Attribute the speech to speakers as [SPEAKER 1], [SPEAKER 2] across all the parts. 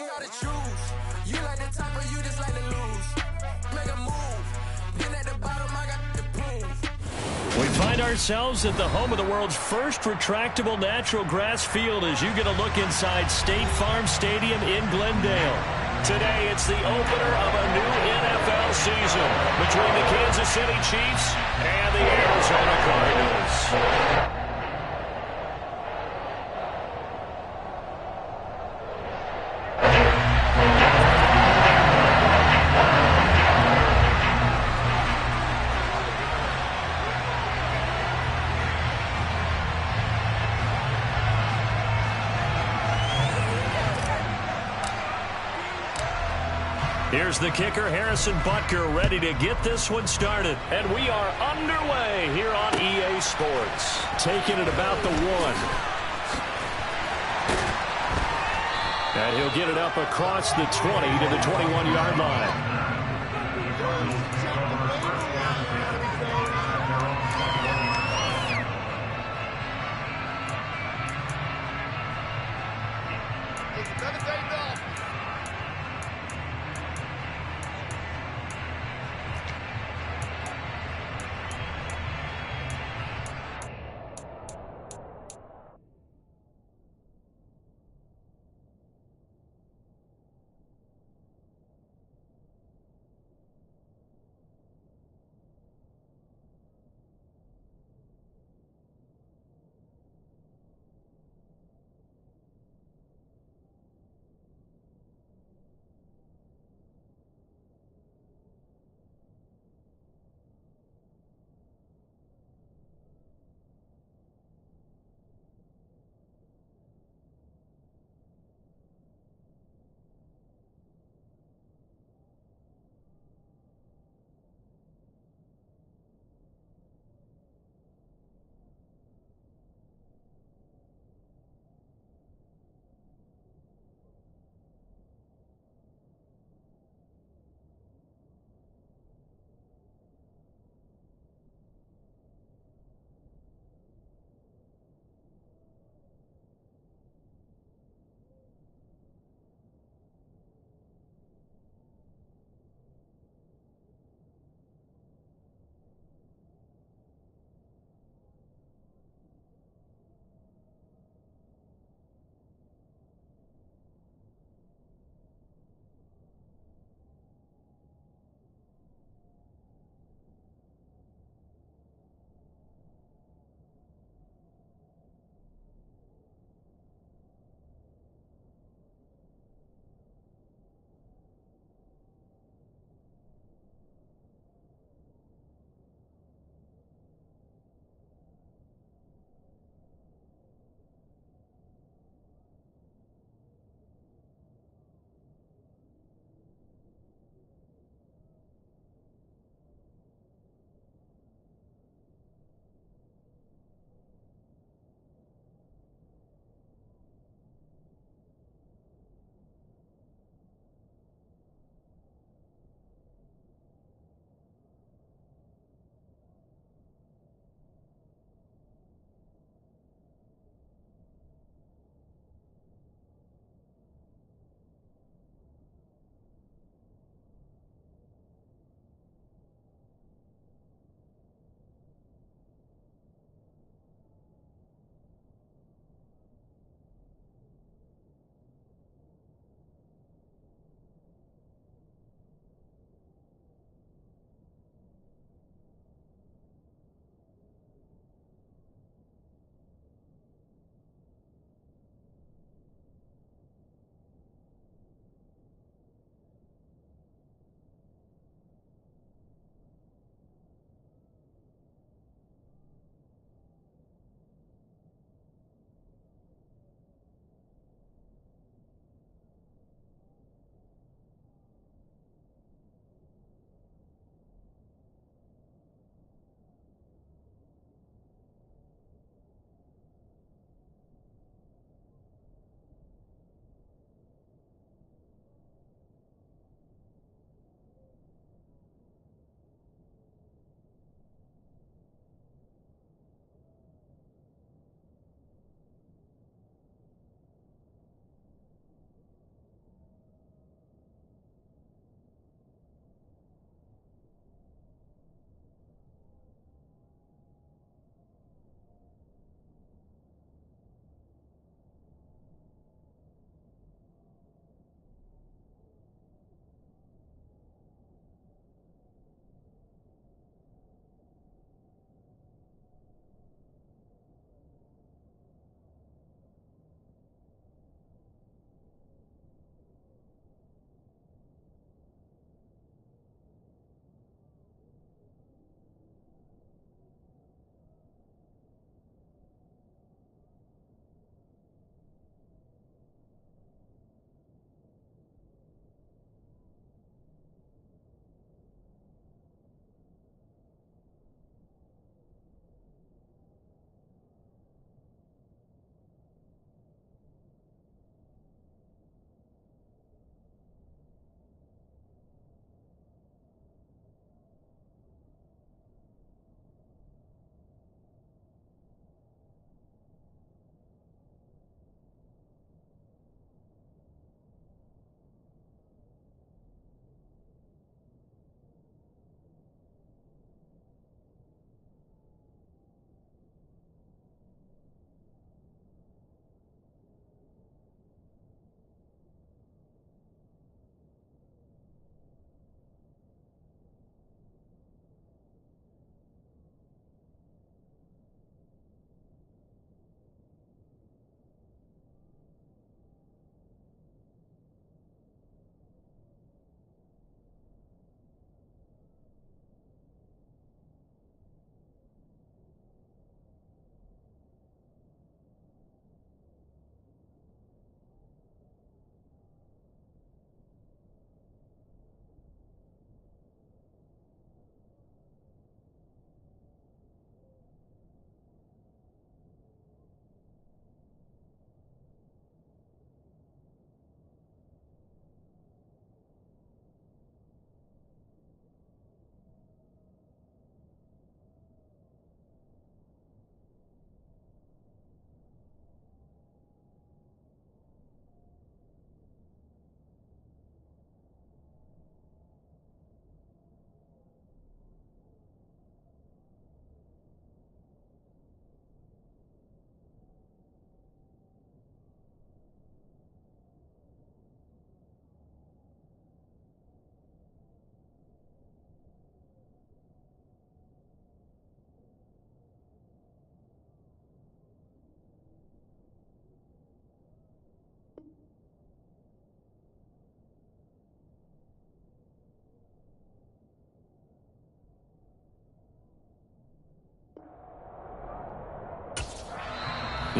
[SPEAKER 1] You gotta choose. You like the top or you just like to lose. Make a move. Been at the bottom, I got the proof.
[SPEAKER 2] We find ourselves at the home of the world's first retractable natural grass field as you get a look inside State Farm Stadium in Glendale. Today, it's the opener of a new NFL season between the Kansas City Chiefs and the Arizona Cardinals. Here's the kicker, Harrison Butker, ready to get this one started. And we are underway here on EA Sports. Taking it about the 1. And he'll get it up across the 20 to the 21-yard line.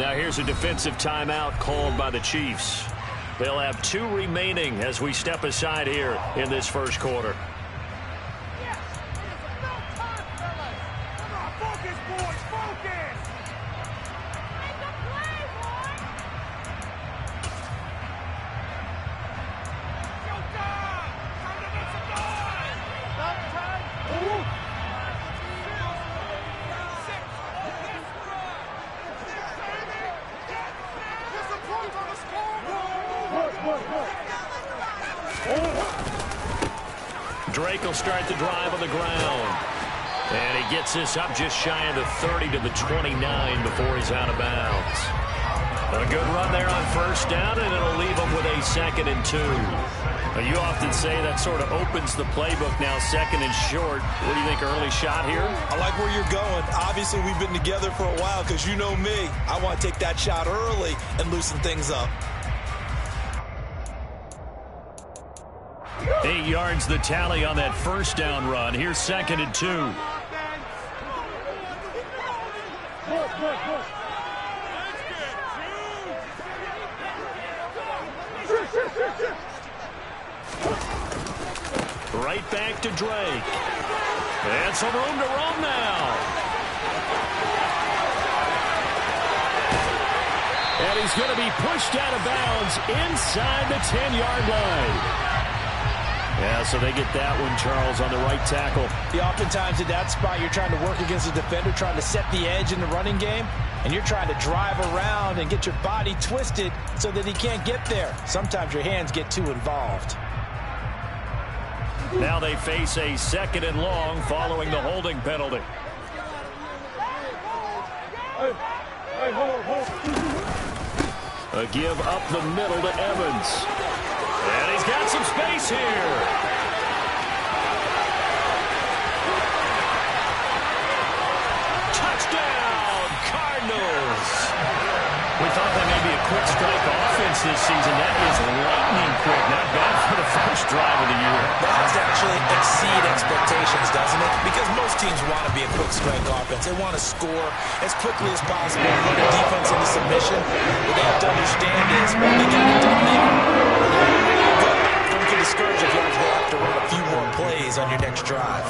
[SPEAKER 2] Now here's a defensive timeout called by the Chiefs. They'll have 2 remaining as we step aside here in this first quarter. Drake will start the drive on the ground. And he gets this up just shy of the 30 to the 29 before he's out of bounds. A good run there on first down, and it'll leave him with a 2nd and 2. Now, you often say that sort of opens the playbook now, 2nd and short. What do you think, early shot here?
[SPEAKER 3] I like where you're going. Obviously, we've been together for a while because you know me. I want to take that shot early and loosen things up.
[SPEAKER 2] 8 yards the tally on that first down run. Here's 2nd and 2. Right back to Drake. And some room to roam now. And he's going to be pushed out of bounds inside the 10-yard line. Yeah, so they get that one, Charles, on the right tackle.
[SPEAKER 4] Yeah, oftentimes at that spot, you're trying to work against a defender, trying to set the edge in the running game, and you're trying to drive around and get your body twisted so that he can't get there. Sometimes your hands get too involved.
[SPEAKER 2] Now they face a 2nd and long following the holding penalty. A give up the middle to Evans. And he's got some space here. Touchdown, Cardinals. We thought that may be a quick strike offense this season. That is lightning quick. Not bad for the first drive of the year.
[SPEAKER 3] That has to actually exceed expectations, doesn't it? Because most teams want to be a quick strike offense. They want to score as quickly as possible, run a defense into submission. What they have to understand is when they get it done there, don't get discouraged if you have to run a few more plays on your next drive.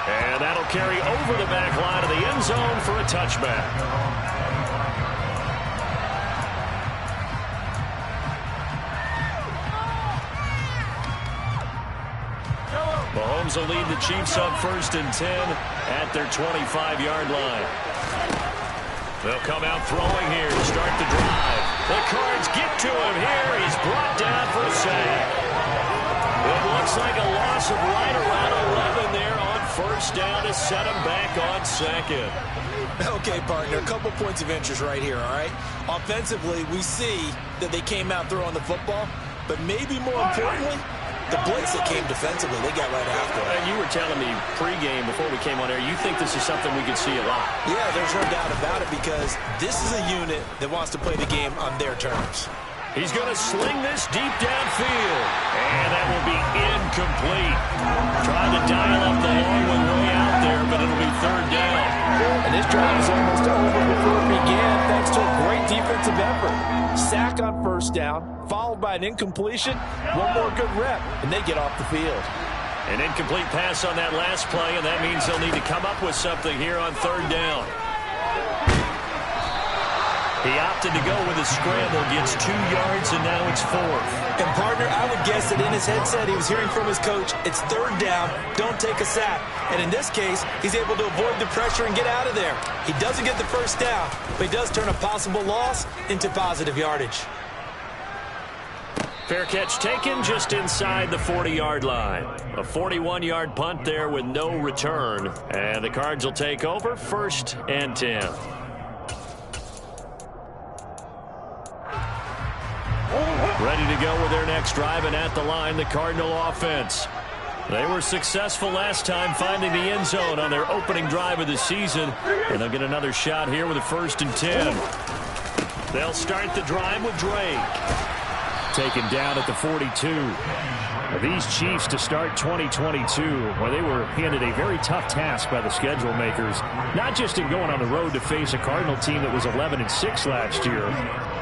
[SPEAKER 2] And that'll carry over the back line of the end zone for a touchback. Mahomes will lead the Chiefs up 1st and 10 at their 25-yard line. They'll come out throwing here to start the drive. The Cards get to him here. He's brought down for a sack. It looks like a loss of right around 11 there on first down to set him back on 2nd.
[SPEAKER 3] Okay, partner, a couple points of interest right here, all right? Offensively, we see that they came out throwing the football, but maybe more importantly, the blitz that came defensively, they got right after it.
[SPEAKER 2] And you were telling me pregame before we came on air, you think this is something we could see a lot.
[SPEAKER 3] Yeah, there's no doubt about it because this is a unit that wants to play the game on their terms.
[SPEAKER 2] He's going to sling this deep downfield. And that will be incomplete. Trying to dial up the long one way out there, but it'll be 3rd down.
[SPEAKER 4] And this drive is almost over before it began thanks to a great defensive effort. Sack on first down, followed by an incompletion. One more good rep, and they get off the field.
[SPEAKER 2] An incomplete pass on that last play, and that means they'll need to come up with something here on 3rd down. He opted to go with a scramble, gets 2 yards, and now it's 4th.
[SPEAKER 3] And, partner, I would guess that in his headset he was hearing from his coach, it's 3rd down, don't take a sack. And in this case, he's able to avoid the pressure and get out of there. He doesn't get the first down, but he does turn a possible loss into positive yardage.
[SPEAKER 2] Fair catch taken just inside the 40-yard line. A 41-yard punt there with no return. And the Cards will take over 1st and 10. Ready to go with their next drive, and at the line, the Cardinal offense. They were successful last time finding the end zone on their opening drive of the season, and they'll get another shot here with a 1st and 10. They'll start the drive with Drake. Taken down at the 42. These Chiefs to start 2022, well, they were handed a very tough task by the schedule makers, not just in going on the road to face a Cardinal team that was 11-6 last year,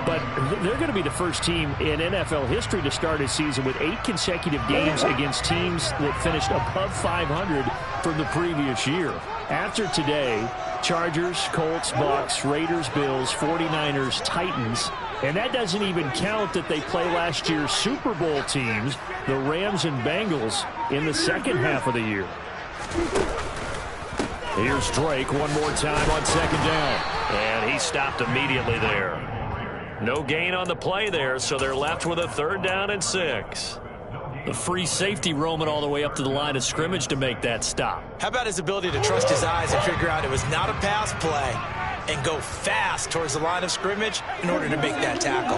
[SPEAKER 2] but they're going to be the first team in NFL history to start a season with 8 consecutive games against teams that finished above 500 from the previous year. After today, Chargers, Colts, Bucks, Raiders, Bills, 49ers, Titans. And that doesn't even count that they play last year's Super Bowl teams, the Rams and Bengals, in the second half of the year. Here's Drake one more time on second down. And he stopped immediately there. No gain on the play there, so they're left with a 3rd down and 6. The free safety roaming all the way up to the line of scrimmage to make that stop.
[SPEAKER 3] How about his ability to trust his eyes and figure out it was not a pass play and go fast towards the line of scrimmage in order to make that tackle.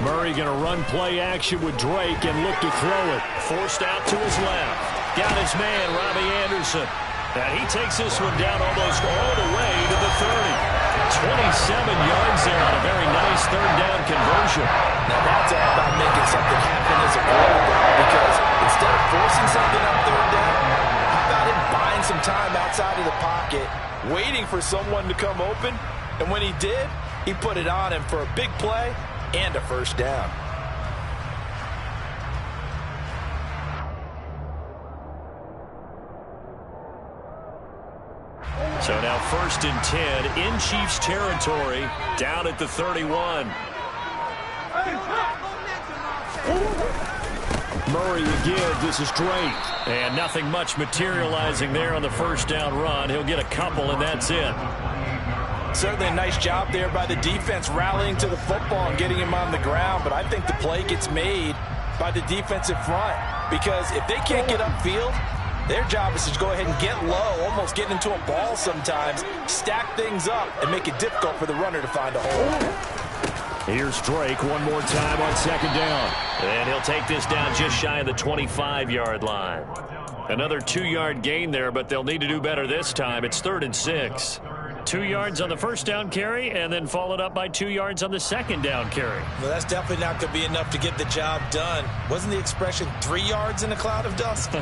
[SPEAKER 2] Murray going to run play action with Drake and look to throw it. Forced out to his left. Got his man, Robbie Anderson. And he takes this one down almost all the way to the 30. 27 yards there on a very nice 3rd down conversion.
[SPEAKER 3] Now that's all about making something happen as a quarterback, because instead of forcing something on 3rd down, how about him buying some time outside of the pocket, waiting for someone to come open, and when he did, he put it on him for a big play and a 1st down.
[SPEAKER 2] So now 1st and 10 in Chiefs territory, down at the 31. Murray again, this is Drake. And nothing much materializing there on the 1st down run. He'll get a couple, and that's it.
[SPEAKER 3] Certainly a nice job there by the defense rallying to the football and getting him on the ground, but I think the play gets made by the defensive front, because if they can't get upfield, their job is to go ahead and get low, almost get into a ball sometimes, stack things up, and make it difficult for the runner to find a hole.
[SPEAKER 2] Here's Drake one more time on 2nd down. And he'll take this down just shy of the 25-yard line. Another 2-yard gain there, but they'll need to do better this time. It's 3rd and 6. 2 yards on the 1st down carry, and then followed up by 2 yards on the 2nd down carry.
[SPEAKER 3] Well, that's definitely not going to be enough to get the job done. Wasn't the expression 3 yards in a cloud of dust?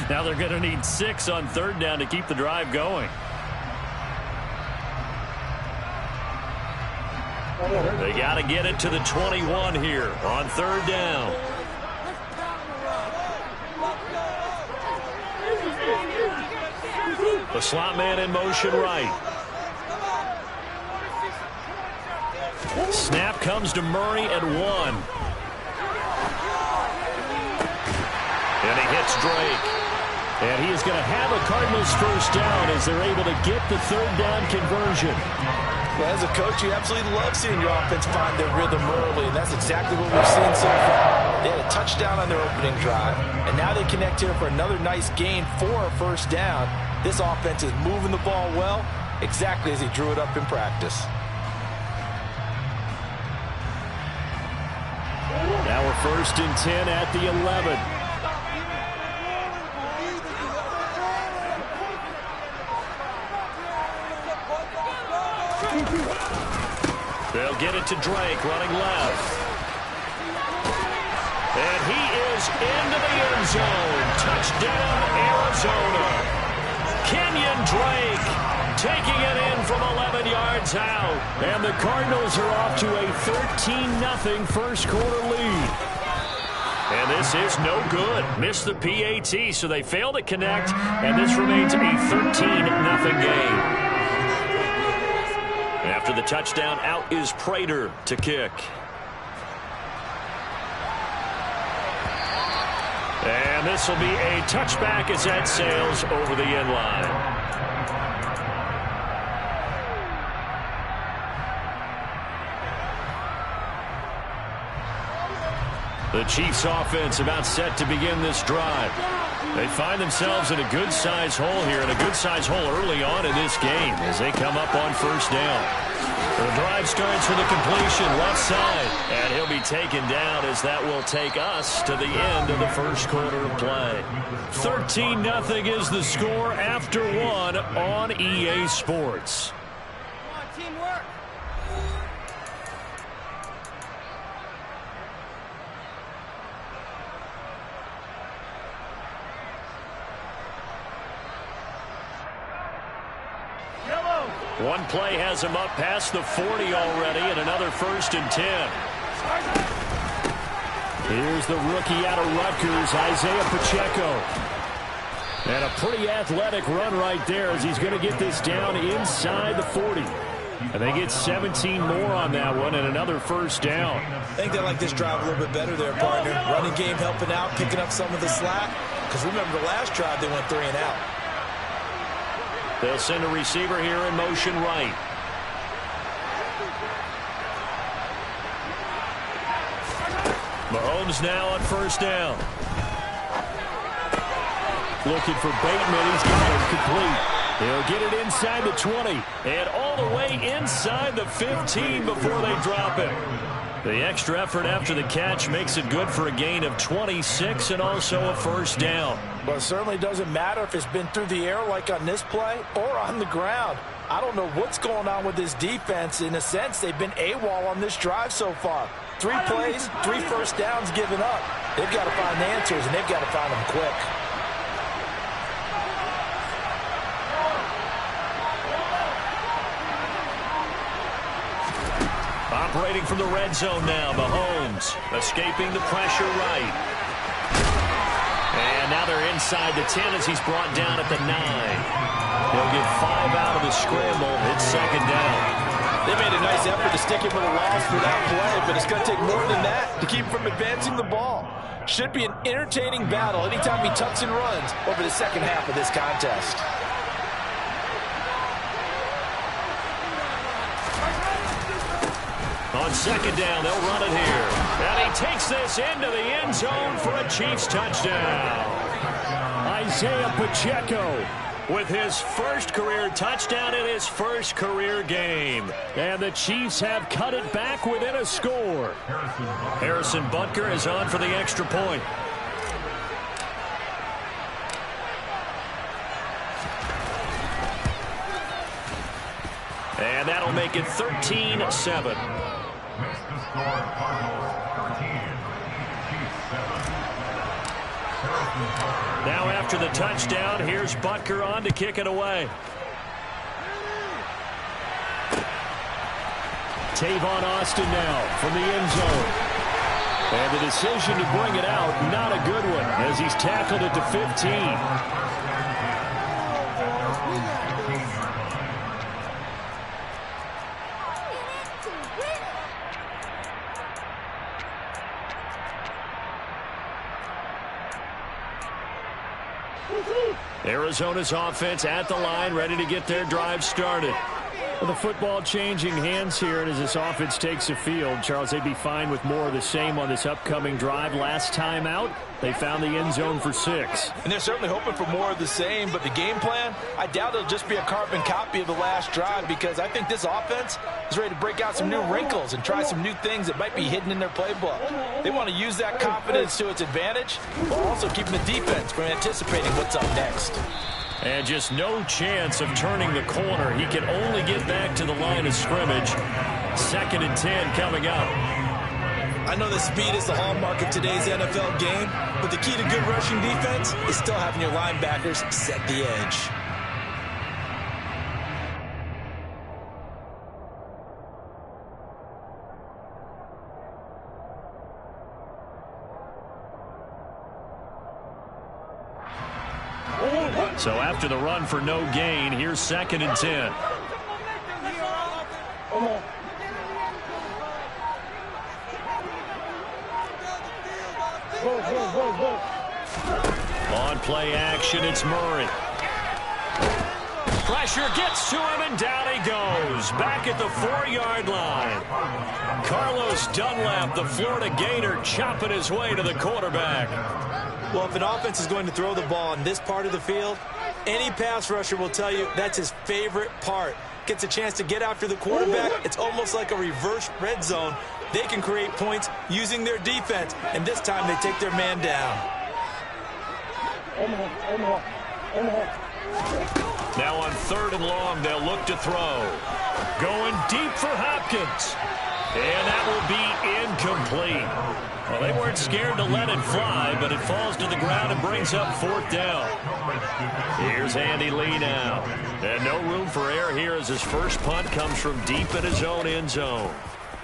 [SPEAKER 2] Now they're going to need 6 on 3rd down to keep the drive going. They got to get it to the 21 here on 3rd down. The slot man in motion right. Snap comes to Murray at 1. And he hits Drake. And he is going to have a Cardinals 1st down as they're able to get the 3rd down conversion.
[SPEAKER 3] Well, as a coach, you absolutely love seeing your offense find their rhythm early, and that's exactly what we've seen so far. They had a touchdown on their opening drive, and now they connect here for another nice gain for a 1st down. This offense is moving the ball well, exactly as he drew it up in practice.
[SPEAKER 2] Now we're 1st and 10 at the 11. They'll get it to Drake running left. And he is into the end zone. Touchdown, Arizona. Kenyon Drake taking it in from 11 yards out. And the Cardinals are off to a 13-0 first quarter lead. And this is no good. Missed the PAT, so they fail to connect. And this remains a 13-0 game. After the touchdown, out is Prater to kick. And this will be a touchback as that sails over the end line. The Chiefs offense about set to begin this drive. They find themselves in a good-sized hole here, and a good-sized hole early on in this game as they come up on first down. The drive starts with a completion left side, and he'll be taken down as that will take us to the end of the first quarter of play. 13-0 is the score after one on EA Sports.
[SPEAKER 1] Come on, teamwork.
[SPEAKER 2] One play has him up past the 40 already, and another 1st and 10. Here's the rookie out of Rutgers, Isaiah Pacheco. And a pretty athletic run right there as he's going to get this down inside the 40. And they get 17 more on that one and another 1st down.
[SPEAKER 3] I think they like this drive a little bit better there, partner. Running game helping out, picking up some of the slack. Because remember, the last drive they went 3 and out.
[SPEAKER 2] They'll send a receiver here in motion right. Mahomes now on 1st down. Looking for Bateman. He's got it complete. He'll get it inside the 20 and all the way inside the 15 before they drop it. The extra effort after the catch makes it good for a gain of 26 and also a 1st down.
[SPEAKER 4] Well, it certainly doesn't matter if it's been through the air like on this play or on the ground. I don't know what's going on with this defense. In a sense, they've been AWOL on this drive so far. 3 plays, 3 1st downs given up. They've got to find answers, and they've got to find them quick.
[SPEAKER 2] Operating from the red zone now, Mahomes escaping the pressure right. And now they're inside the 10 as he's brought down at the 9. He'll get 5 out of the scramble. It's 2nd down.
[SPEAKER 4] They made a nice effort to stick him with a loss for that play, but it's going to take more than that to keep him from advancing the ball. Should be an entertaining battle anytime he tucks and runs over the second half of this contest.
[SPEAKER 2] On 2nd down, they'll run it here. And he takes this into the end zone for a Chiefs touchdown. Isaiah Pacheco with his 1st career touchdown in his 1st career game. And the Chiefs have cut it back within a score. Harrison Butker is on for the extra point. And that'll make it 13-7. Now after the touchdown, here's Butker on to kick it away. Tavon Austin now from the end zone. And the decision to bring it out, not a good one, as he's tackled at the 15. Arizona's offense at the line, ready to get their drive started. Well, the football changing hands here, and as this offense takes the field, Charles, they'd be fine with more of the same on this upcoming drive. Last time out, they found the end zone for 6.
[SPEAKER 4] And they're certainly hoping for more of the same, but the game plan, I doubt it'll just be a carbon copy of the last drive, because I think this offense is ready to break out some new wrinkles and try some new things that might be hidden in their playbook. They want to use that confidence to its advantage, while also keeping the defense from anticipating what's up next.
[SPEAKER 2] And just no chance of turning the corner. He can only get back to the line of scrimmage. 2nd and 10 coming up.
[SPEAKER 3] I know that speed is the hallmark of today's NFL game, but the key to good rushing defense is still having your linebackers set the edge.
[SPEAKER 2] So after the run for no gain, here's 2nd and 10. On play action, it's Murray. Pressure gets to him, and down he goes. Back at the 4-yard line. Carlos Dunlap, the Florida Gator, chopping his way to the quarterback.
[SPEAKER 4] Well, if an offense is going to throw the ball in this part of the field, any pass rusher will tell you that's his favorite part. Gets a chance to get after the quarterback. It's almost like a reverse red zone. They can create points using their defense, and this time they take their man down.
[SPEAKER 2] Now on 3rd and long, they'll look to throw. Going deep for Hopkins. And that will be incomplete. Well, they weren't scared to let it fly, but it falls to the ground and brings up 4th down. Here's Andy Lee now. And no room for error here as his first punt comes from deep in his own end zone.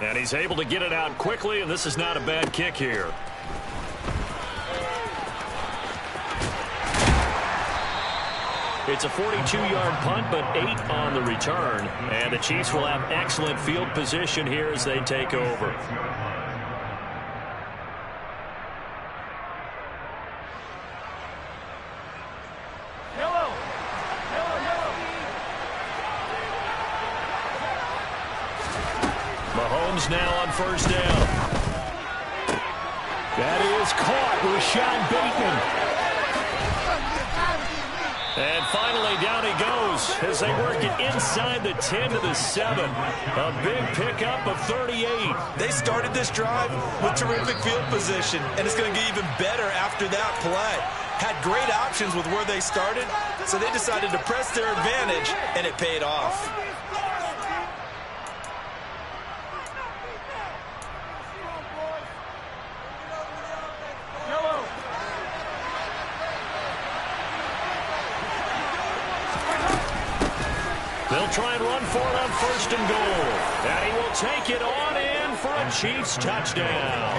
[SPEAKER 2] And he's able to get it out quickly, and this is not a bad kick here. It's a 42-yard punt, but 8 on the return. And the Chiefs will have excellent field position here as they take over. Mahomes now on 1st down. That is caught. Rashad Bateman. And finally, down he goes as they work it inside the 10 to the 7. A big pickup of 38.
[SPEAKER 4] They started this drive with terrific field position, and it's going to get even better after that play. Had great options with where they started, so they decided to press their advantage, and it paid off.
[SPEAKER 2] They'll try and run for it on 1st and goal. And he will take it on in for a Chiefs touchdown.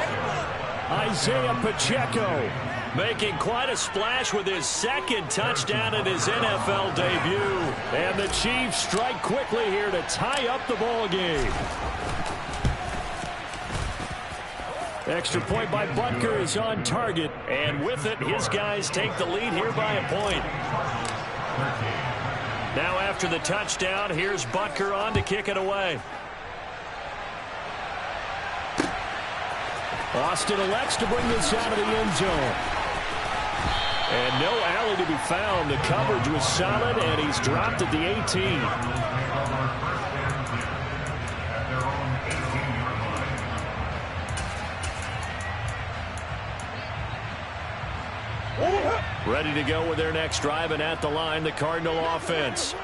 [SPEAKER 2] Isaiah Pacheco making quite a splash with his 2nd touchdown in his NFL debut. And the Chiefs strike quickly here to tie up the ball game. Extra point by Butker is on target. And with it, his guys take the lead here by a point. Now after the touchdown, here's Butker on to kick it away. Austin elects to bring this out of the end zone. And no alley to be found. The coverage was solid, and he's dropped at the 18. Ready to go with their next drive, and at the line, the Cardinal offense.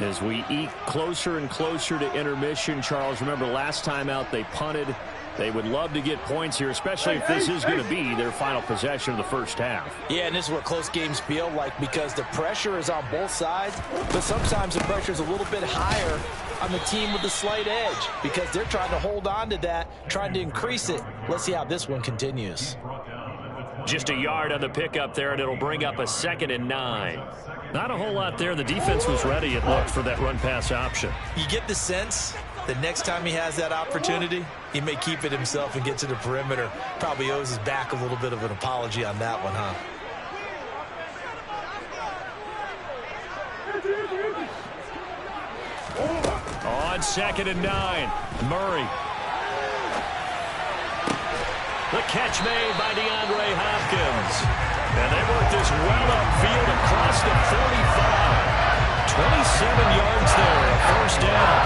[SPEAKER 2] As we eke closer and closer to intermission, Charles, remember last time out they punted. They would love to get points here, especially if this is going to be their final possession of the first half.
[SPEAKER 4] Yeah, and this is what close games feel like because the pressure is on both sides, but sometimes the pressure is a little bit higher on the team with the slight edge because they're trying to hold on to that, trying to increase it. Let's see how this one continues.
[SPEAKER 2] Just a yard on the pickup there, and it'll bring up a 2nd and 9. Not a whole lot there. The defense was ready, it looked, for that run-pass option.
[SPEAKER 4] You get the sense that next time he has that opportunity, he may keep it himself and get to the perimeter. Probably owes his back a little bit of an apology on that one, huh?
[SPEAKER 2] On 2nd and 9, Murray. The catch made by DeAndre Hopkins. And they work this well upfield across the 45. 27 yards there, a 1st down.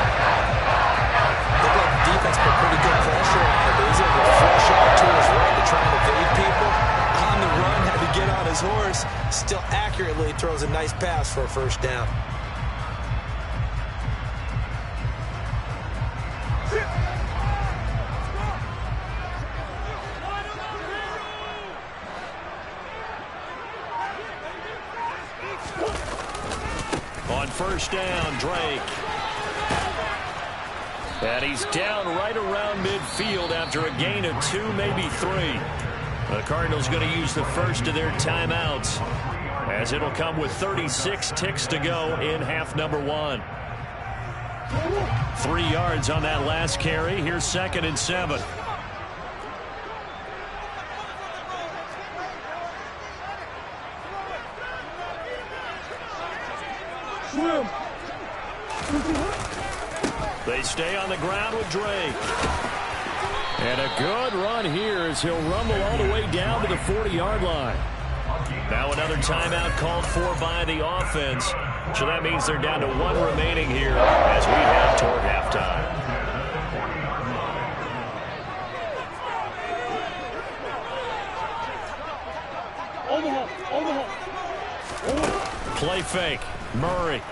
[SPEAKER 4] Looked like the defense put pretty good pressure on him, but he's able to flush out to his right to try and evade people. On the run, had to get on his horse. Still accurately throws a nice pass for a 1st down.
[SPEAKER 2] On 1st down, Drake. And he's down right around midfield after a gain of 2, maybe 3. The Cardinals going to use the first of their timeouts as it'll come with 36 ticks to go in half number 1. 3 yards on that last carry. Here's 2nd and 7. They stay on the ground with Drake. And a good run here as he'll rumble all the way down to the 40-yard line. Now another timeout called for by the offense. So that means they're down to one remaining here as we head toward halftime. Play fake. Murray.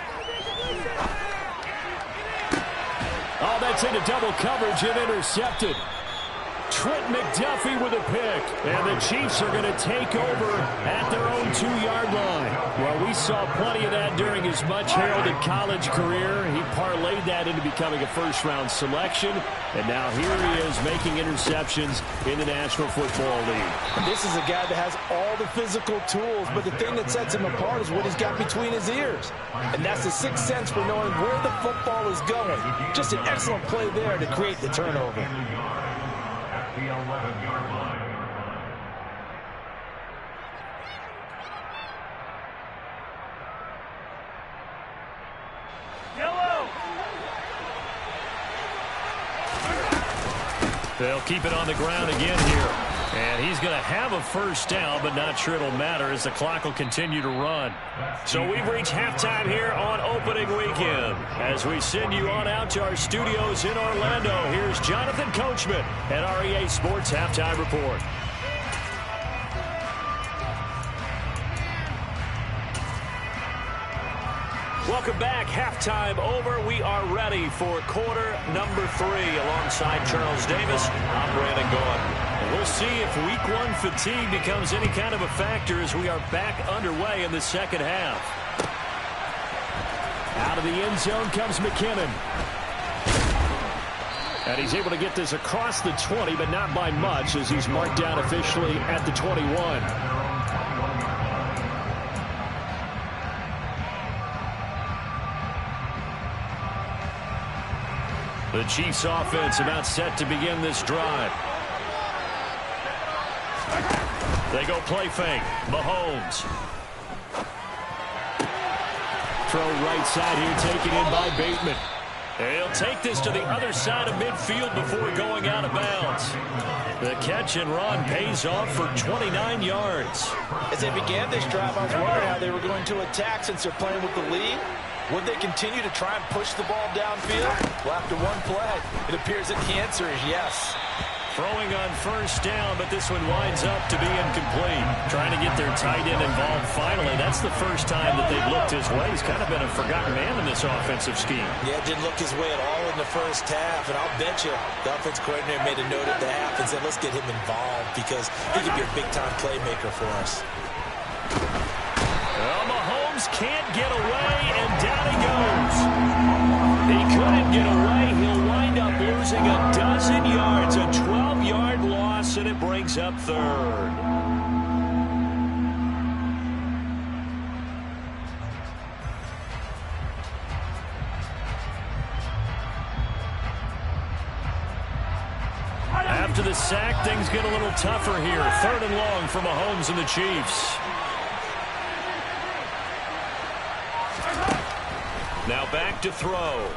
[SPEAKER 2] Oh, that's into double coverage and intercepted. Trent McDuffie with a pick. And the Chiefs are going to take over at their own 2-yard line. Well, we saw plenty of that during his much-heralded college career. He parlayed that into becoming a first-round selection. And now here he is making interceptions in the National Football League.
[SPEAKER 4] This is a guy that has all the physical tools, but the thing that sets him apart is what he's got between his ears. And that's the sixth sense for knowing where the football is going. Just an excellent play there to create the turnover.
[SPEAKER 5] The 11-yard line.
[SPEAKER 2] Yellow. They'll keep it on the ground again here. And he's going to have a first down, but not sure it'll matter as the clock will continue to run. So we've reached halftime here on opening weekend. As we send you on out to our studios in Orlando, here's Jonathan Coachman at REA Sports Halftime Report. Welcome back. Halftime over. We are ready for quarter number 3 alongside Charles Davis. I'm Brandon Gaudin. And we'll see if week 1 fatigue becomes any kind of a factor as we are back underway in the second half. Out of the end zone comes McKinnon. And he's able to get this across the 20, but not by much as he's marked down officially at the 21. The Chiefs offense about set to begin this drive. They go play fake. Mahomes. Throw right side here taken in by Bateman. He'll take this to the other side of midfield before going out of bounds. The catch and run pays off for 29 yards.
[SPEAKER 4] As they began this drive, I was wondering how they were going to attack since they're playing with the lead. Would they continue to try and push the ball downfield? Well, after one play, it appears that the answer is yes.
[SPEAKER 2] Throwing on first down, but this one winds up to be incomplete. Trying to get their tight end involved finally. That's the first time that they've looked his way. He's kind of been a forgotten man in this offensive scheme.
[SPEAKER 3] Yeah, didn't look his way at all in the first half. And I'll bet you the offensive coordinator made a note at the half and said, let's get him involved because he could be a big-time playmaker for us.
[SPEAKER 2] Well, Mahomes can't get away, and down he goes. He couldn't get away. He'll wind up losing a dozen yards, a 12-yard loss, and it brings up third. After the sack, things get a little tougher here. 3rd and long for Mahomes and the Chiefs. Now back to throw.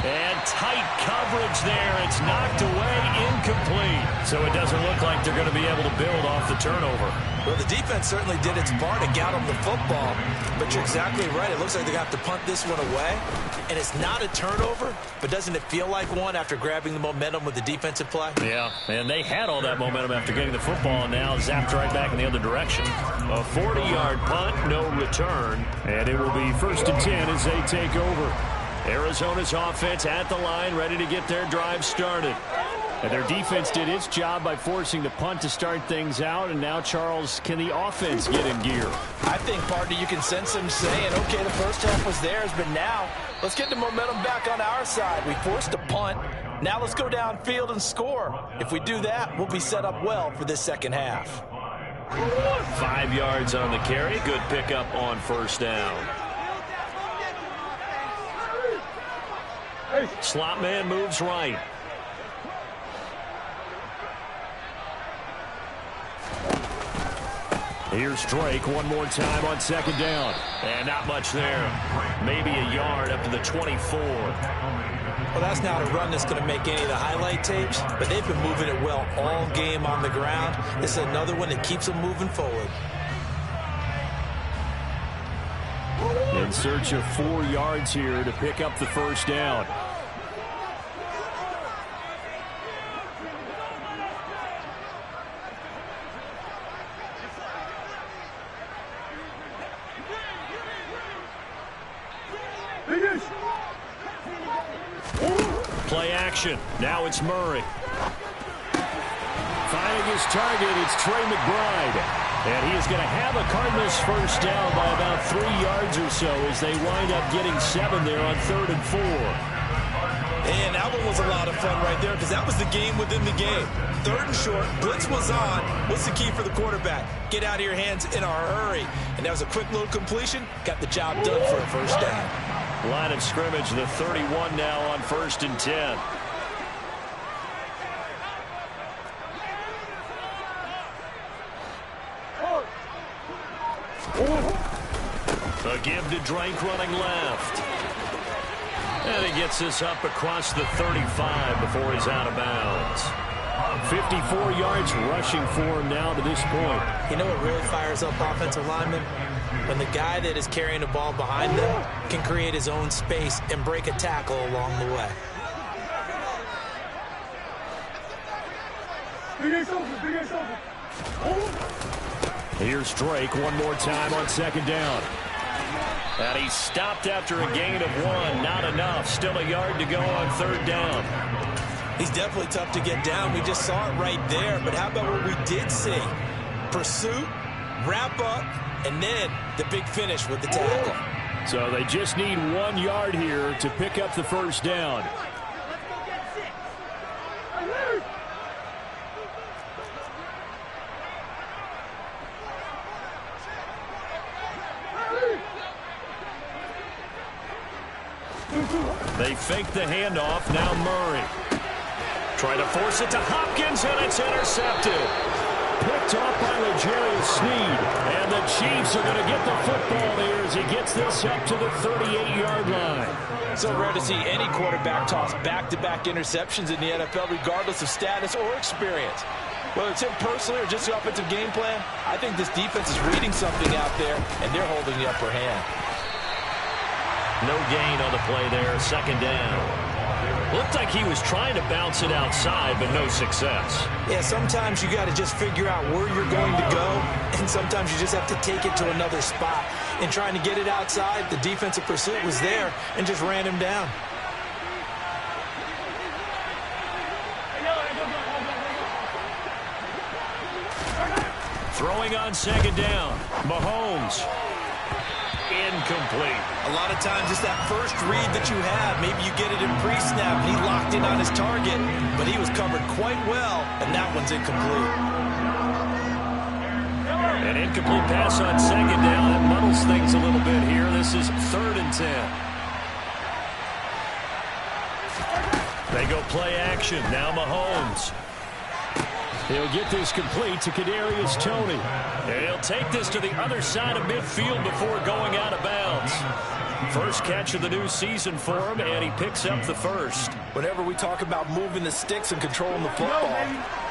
[SPEAKER 2] And tight coverage there. It's knocked away, incomplete. So it doesn't look like they're going to be able to build off the turnover.
[SPEAKER 3] Well, the defense certainly did its part and got them the football. But you're exactly right. It looks like they got to punt this one away. And it's not a turnover, but doesn't it feel like one after grabbing the momentum with the defensive play?
[SPEAKER 2] Yeah, and they had all that momentum after getting the football, and now zapped right back in the other direction. A 40-yard punt, no return, and it will be 1st and 10 as they take over. Arizona's offense at the line, ready to get their drive started. And their defense did its job by forcing the punt to start things out. And now, Charles, can the offense get in gear?
[SPEAKER 4] I think, partner, you can sense them saying, okay, the first half was theirs, but now let's get the momentum back on our side. We forced a punt. Now let's go downfield and score. If we do that, we'll be set up well for this second half.
[SPEAKER 2] 5 yards on the carry. Good pickup on first down. Slot man moves right. Here's Drake one more time on second down. And not much there. Maybe a yard up to the 24.
[SPEAKER 3] Well, that's not a run that's going to make any of the highlight tapes, but they've been moving it well all game on the ground. This is another one that keeps them moving forward.
[SPEAKER 2] In search of 4 yards here to pick up the first down. Play action. Now it's Murray. Finding his target, it's Trey McBride. And he is going to have a Cardinals first down by about 3 yards or so as they wind up getting 7 there on 3rd and 4.
[SPEAKER 3] And that one was a lot of fun right there because that was the game within the game. 3rd and short, blitz was on. What's the key for the quarterback? Get out of your hands in a hurry. And that was a quick little completion. Got the job done for a first down.
[SPEAKER 2] Line of scrimmage, the 31 now on 1st and 10. A give to Drake running left. And he gets this up across the 35 before he's out of bounds. 54 yards rushing for him now to this point.
[SPEAKER 3] You know what really fires up offensive linemen? When the guy that is carrying the ball behind them can create his own space and break a tackle along the way.
[SPEAKER 2] Here's Drake one more time on second down. And he stopped after a gain of 1. Not enough. Still a yard to go on 3rd down.
[SPEAKER 3] He's definitely tough to get down. We just saw it right there. But how about what we did see? Pursuit, wrap up, and then the big finish with the tackle.
[SPEAKER 2] So they just need 1 yard here to pick up the first down. They fake the handoff. Now Murray. Trying to force it to Hopkins, and it's intercepted. Picked off by L'Jarius Sneed. And the Chiefs are going to get the football there as he gets this up to the 38-yard line.
[SPEAKER 4] So rare to see any quarterback toss back-to-back interceptions in the NFL, regardless of status or experience. Whether it's him personally or just the offensive game plan, I think this defense is reading something out there, and they're holding the upper hand.
[SPEAKER 2] No gain on the play there, 2nd down. Looked like he was trying to bounce it outside, but no success.
[SPEAKER 3] Yeah, sometimes you got to just figure out where you're going to go, and sometimes you just have to take it to another spot. In trying to get it outside, the defensive pursuit was there and just ran him down.
[SPEAKER 2] Throwing on 2nd down, Mahomes. Incomplete.
[SPEAKER 3] A lot of times it's that first read that you have. Maybe you get it in pre-snap, and he locked in on his target, but he was covered quite well, and that one's incomplete.
[SPEAKER 2] An incomplete pass on 2nd down. That muddles things a little bit here. This is 3rd and 10. They go play action. Now Mahomes. He'll get this complete to Kadarius Toney. And he'll take this to the other side of midfield before going out of bounds. First catch of the new season for him, and he picks up the first.
[SPEAKER 4] Whenever we talk about moving the sticks and controlling the football,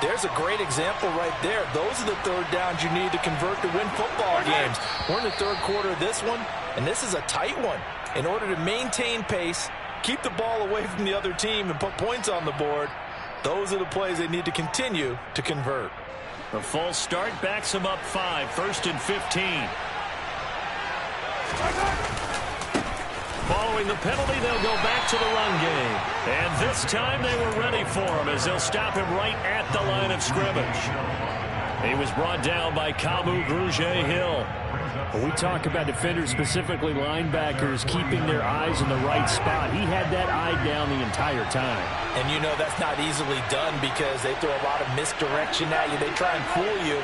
[SPEAKER 4] there's a great example right there. Those are the 3rd downs you need to convert to win football games. We're in the 3rd quarter of this one, and this is a tight one. In order to maintain pace, keep the ball away from the other team, and put points on the board, those are the plays they need to continue to convert.
[SPEAKER 2] A false start backs him up 5, 1st and 15. Following the penalty, they'll go back to the run game. And this time they were ready for him as they'll stop him right at the line of scrimmage. He was brought down by Kamu Grugier-Hill. When we talk about defenders, specifically linebackers, keeping their eyes in the right spot, he had that eye down the entire time.
[SPEAKER 4] And you know that's not easily done because they throw a lot of misdirection at you. They try and fool you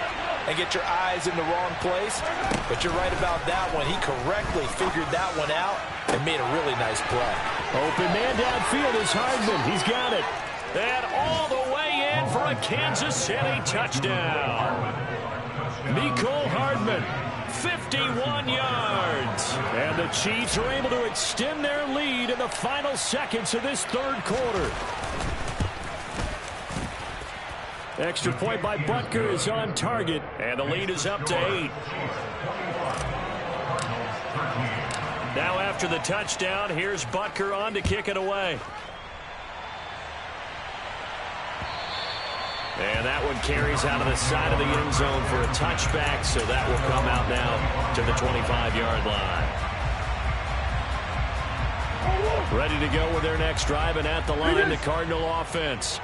[SPEAKER 4] and get your eyes in the wrong place. But you're right about that one. He correctly figured that one out and made a really nice play.
[SPEAKER 2] Open man downfield is Hardman. He's got it. And all the way in for a Kansas City touchdown. Mecole Hardman, 51 yards. And the Chiefs are able to extend their lead in the final seconds of this third quarter. Extra point by Butker is on target, and the lead is up to 8. Now after the touchdown, here's Butker on to kick it away. And that one carries out of the side of the end zone for a touchback, so that will come out now to the 25-yard line. Ready to go with their next drive, and at the line, the Cardinal offense.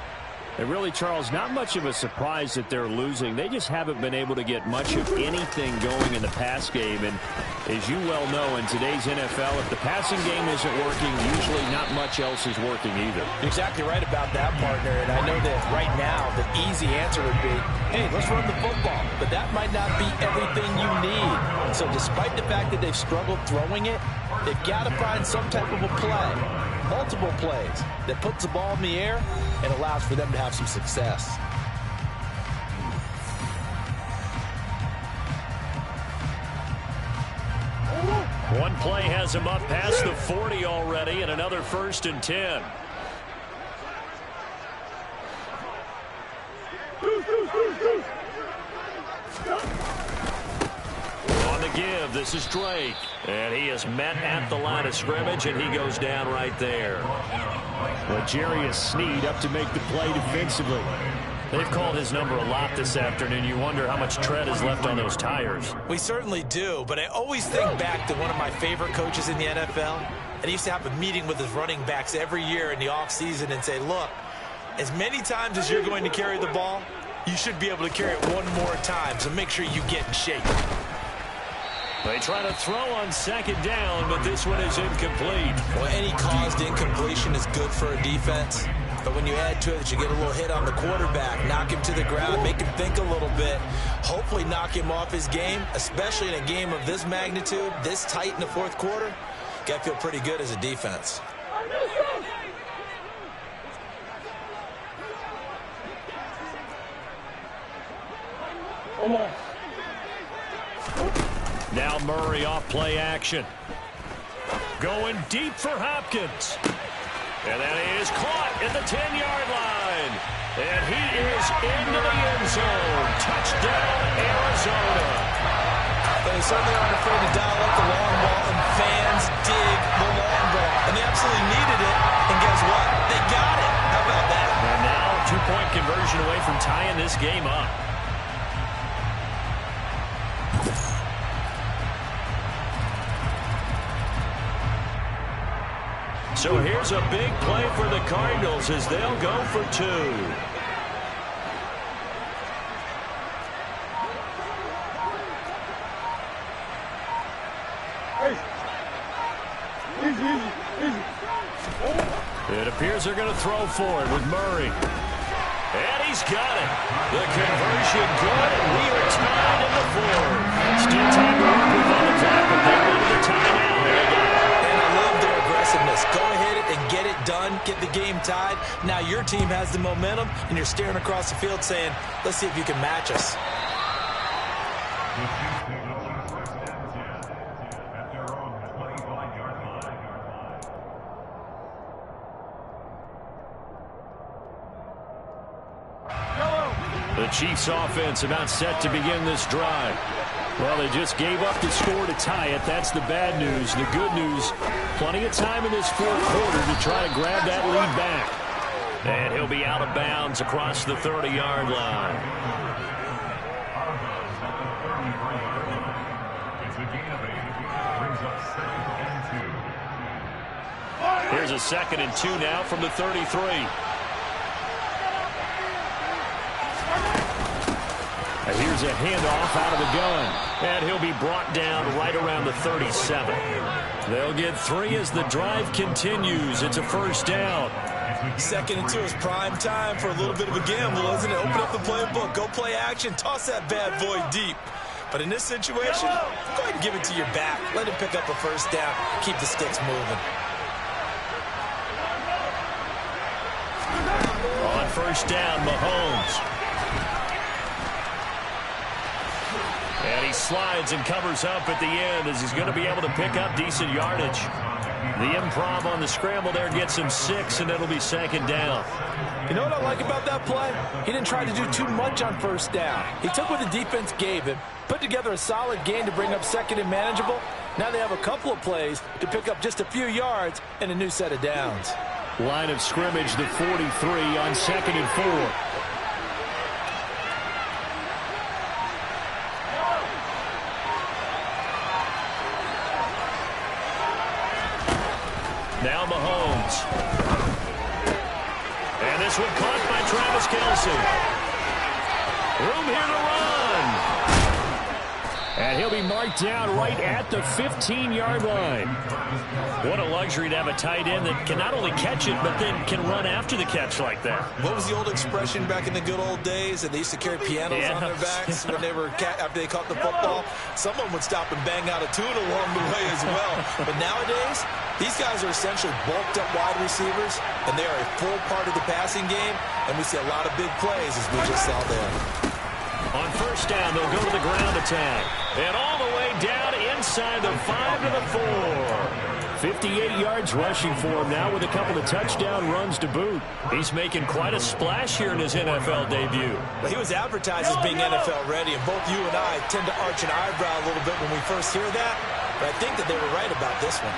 [SPEAKER 2] And really, Charles, not much of a surprise that they're losing. They just haven't been able to get much of anything going in the pass game. And as you well know, in today's NFL, if the passing game isn't working, usually not much else is working either.
[SPEAKER 4] Exactly right about that, partner. And I know that right now the easy answer would be, hey, let's run the football. But that might not be everything you need. So despite the fact that they've struggled throwing it, they've got to find some type of a play. Multiple plays that puts the ball in the air and allows for them to have some success.
[SPEAKER 2] One play has him up past the 40 already, and another 1st and 10. On the give, this is Drake. And he is met at the line of scrimmage, and he goes down right there. Well, Jarius Sneed up to make the play defensively. They've called his number a lot this afternoon. You wonder how much tread is left on those tires.
[SPEAKER 4] We certainly do, but I always think back to one of my favorite coaches in the NFL. And he used to have a meeting with his running backs every year in the offseason and say, look, as many times as you're going to carry the ball, you should be able to carry it one more time, so make sure you get in shape.
[SPEAKER 2] They try to throw on 2nd down, but this one is incomplete.
[SPEAKER 3] Well, any caused incompletion is good for a defense. But when you add to it that you get a little hit on the quarterback, knock him to the ground, make him think a little bit, hopefully knock him off his game, especially in a game of this magnitude, this tight in the 4th quarter, got to feel pretty good as a defense.
[SPEAKER 2] Now Murray off play action. Going deep for Hopkins. And that is caught at the 10-yard line. And he is into the end zone. Touchdown, Arizona.
[SPEAKER 3] They certainly aren't afraid to dial up the long ball, and fans dig the long ball. And they absolutely needed it. And guess what? They got it. How about that?
[SPEAKER 2] And now 2-point conversion away from tying this game up. So here's a big play for the Cardinals as they'll go for 2. It appears they're going to throw for it with Murray. And he's got it. The conversion good, and we are tied in the 4th. Still time to work with on the clock, but they go to the timeout.
[SPEAKER 3] And I love their aggressiveness. Go ahead and get it done, get the game tied. Now your team has the momentum, and you're staring across the field saying, let's see if you can match us.
[SPEAKER 2] The Chiefs offense about set to begin this drive. Well, they just gave up the score to tie it. That's the bad news. The good news, plenty of time in this 4th quarter to try to grab that lead back. And he'll be out of bounds across the 30-yard line. Here's a 2nd and 2 now from the 33. And here's a handoff out of the gun. And he'll be brought down right around the 37. They'll get 3 as the drive continues. It's a 1st down.
[SPEAKER 3] 2nd and 2 is prime time for a little bit of a gamble, isn't it? Open up the playbook, go play action, toss that bad boy deep. But in this situation, go ahead and give it to your back. Let him pick up a 1st down. Keep the sticks moving.
[SPEAKER 2] On 1st down, Mahomes. slides and covers up at the end as he's going to be able to pick up decent yardage. The improv on the scramble there gets him 6, and it'll be second down.
[SPEAKER 4] You know what I like about that play? He didn't try to do too much on first down. He took what the defense gave him, put together a solid gain to bring up second and manageable. Now they have a couple of plays to pick up just a few yards and a new set of downs.
[SPEAKER 2] Line of scrimmage, the 43 on second and 4. Now Mahomes. And this one caught by Travis Kelce. Room here to run. And he'll be marked down right at the 15-yard line. What a luxury to have a tight end that can not only catch it, but then can run after the catch like that.
[SPEAKER 3] What was the old expression back in the good old days? And they used to carry pianos on their backs when they were after they caught the football. Someone would stop and bang out a tune along the way as well. But nowadays, these guys are essentially bulked up wide receivers, and they are a full part of the passing game. And we see a lot of big plays, as we just saw there.
[SPEAKER 2] On first down, they'll go to the ground attack. And all the way down inside the 5 to the 4. 58 yards rushing for him now with a couple of touchdown runs to boot. He's making quite a splash here in his NFL debut.
[SPEAKER 3] Well, he was advertised as being NFL ready, and both you and I tend to arch an eyebrow a little bit when we first hear that. But I think that they were right about this one.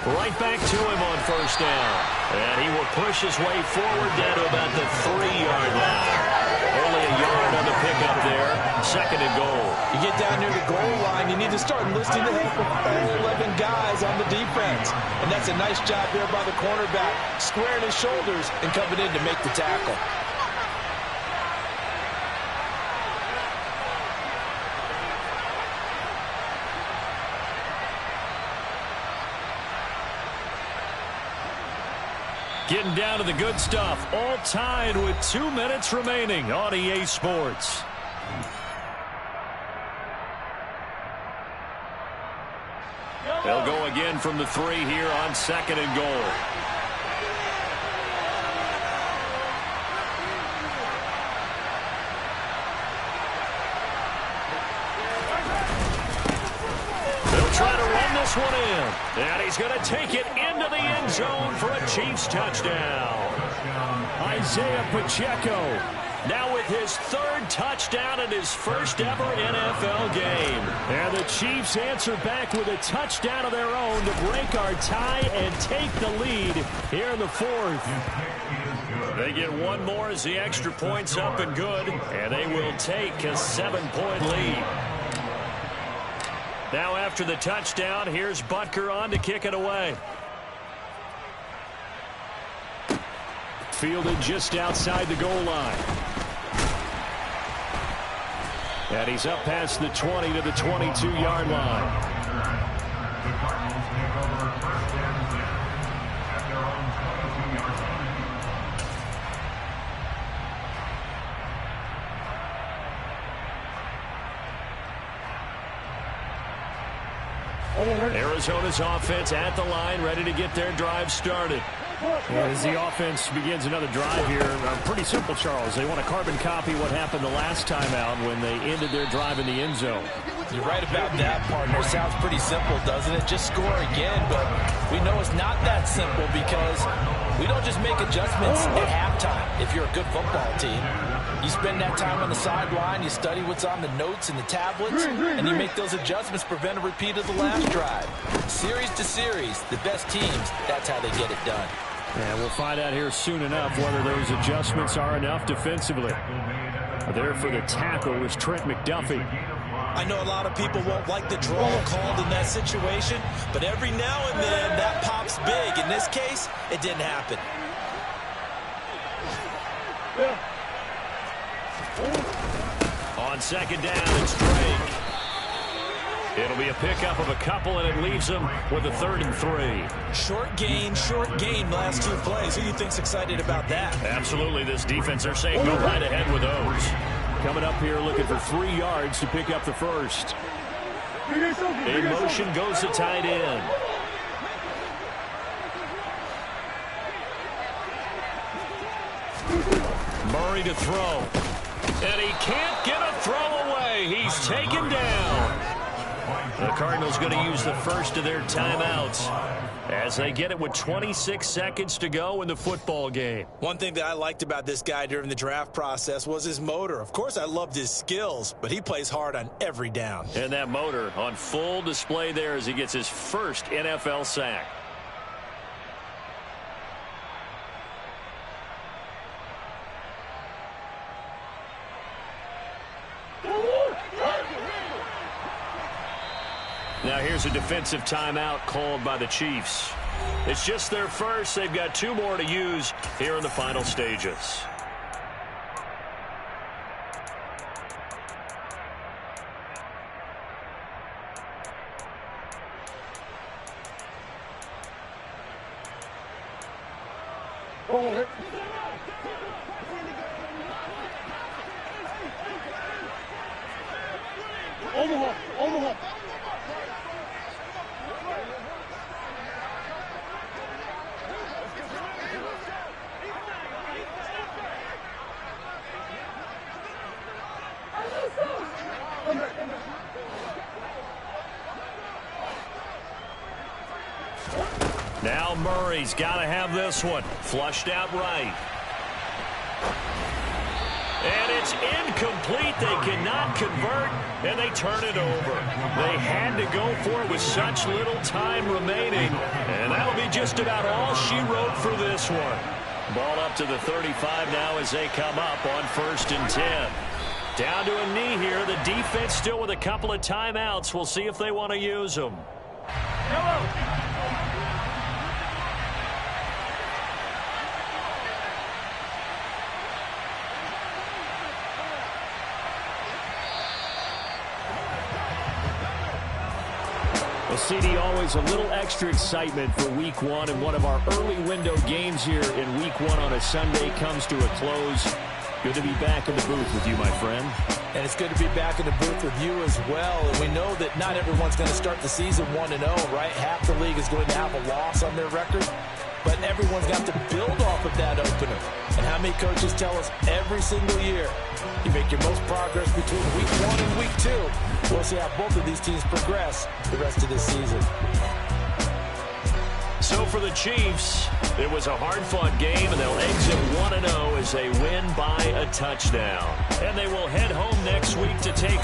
[SPEAKER 2] Right back to him on first down. And he will push his way forward down to about the 3-yard line. Only a yard on the pickup there. Second and goal.
[SPEAKER 4] You get down near the goal line, you need to start enlisting the help of all 11 guys on the defense. And that's a nice job there by the cornerback, squaring his shoulders and coming in to make the tackle.
[SPEAKER 2] Getting down to the good stuff. All tied with 2 minutes remaining on EA Sports. They'll go again from the 3 here on second and goal. They'll try to run this one in. And he's going to take it into the end zone for a Chiefs touchdown. Isaiah Pacheco now with his 3rd touchdown in his first ever NFL game. And the Chiefs answer back with a touchdown of their own to break our tie and take the lead here in the 4th. They get one more as the extra point's up and good, and they will take a 7-point lead. Now after the touchdown, here's Butker on to kick it away. Fielded just outside the goal line. And he's up past the 20 to the 22-yard line.
[SPEAKER 5] The Cardinals take over first and 10 at their own 22-yard line.
[SPEAKER 2] Arizona's offense at the line, ready to get their drive started. As the offense begins another drive here, pretty simple, Charles. They want to carbon copy what happened the last time out when they ended their drive in the end zone.
[SPEAKER 4] You're right about that, partner. Sounds pretty simple, doesn't it? Just score again, but we know it's not that simple because we don't just make adjustments at halftime if you're a good football team. You spend that time on the sideline, you study what's on the notes and the tablets, and you make those adjustments, prevent a repeat of the last drive. Series to series, the best teams, that's how they get it done.
[SPEAKER 2] And we'll find out here soon enough whether those adjustments are enough defensively. There for the tackle was Trent McDuffie.
[SPEAKER 3] I know a lot of people won't like the draw called in that situation, but every now and then that pops big. In this case, it didn't happen.
[SPEAKER 2] On second down, it's Drake. It'll be a pickup of a couple, and it leaves them with a 3rd and 3.
[SPEAKER 3] Short gain, last 2 plays. Who do you think's excited about that?
[SPEAKER 2] Absolutely, this defense, they're saying go right ahead with those. coming up here looking for 3 yards to pick up the first. In motion goes the tight end. Murray to throw. And he can't get a throw away. He's taken down. The Cardinals going to use the first of their timeouts as they get it with 26 seconds to go in the football game.
[SPEAKER 3] One thing that I liked about this guy during the draft process was his motor. Of course, I loved his skills, but he plays hard on every down.
[SPEAKER 2] And that motor on full display there as he gets his first NFL sack. Now here's a defensive timeout called by the Chiefs. It's just their first. They've got 2 more to use here in the final stages.
[SPEAKER 6] Omaha.
[SPEAKER 2] Now Murray's got to have this one. Flushed out right. And it's incomplete. They cannot convert, and they turn it over. They had to go for it with such little time remaining, and that'll be just about all she wrote for this one. Ball up to the 35 now as they come up on 1st and 10. Down to a knee here. The defense still with a couple of timeouts. We'll see if they want to use them. Well, CD, always a little extra excitement for Week 1, and one of our early window games here in Week 1 on a Sunday comes to a close. Good to be back in the booth with you, my friend.
[SPEAKER 4] And it's good to be back in the booth with you as well. And we know that not everyone's going to start the season 1-0, right? Half the league is going to have a loss on their record. But everyone's got to build off of that opener. And how many coaches tell us every single year, you make your most progress between Week 1 and Week 2. We'll see how both of these teams progress the rest of this season.
[SPEAKER 2] So for the Chiefs, it was a hard-fought game, and they'll exit 1-0 as they win by a touchdown. And they will head home next week to take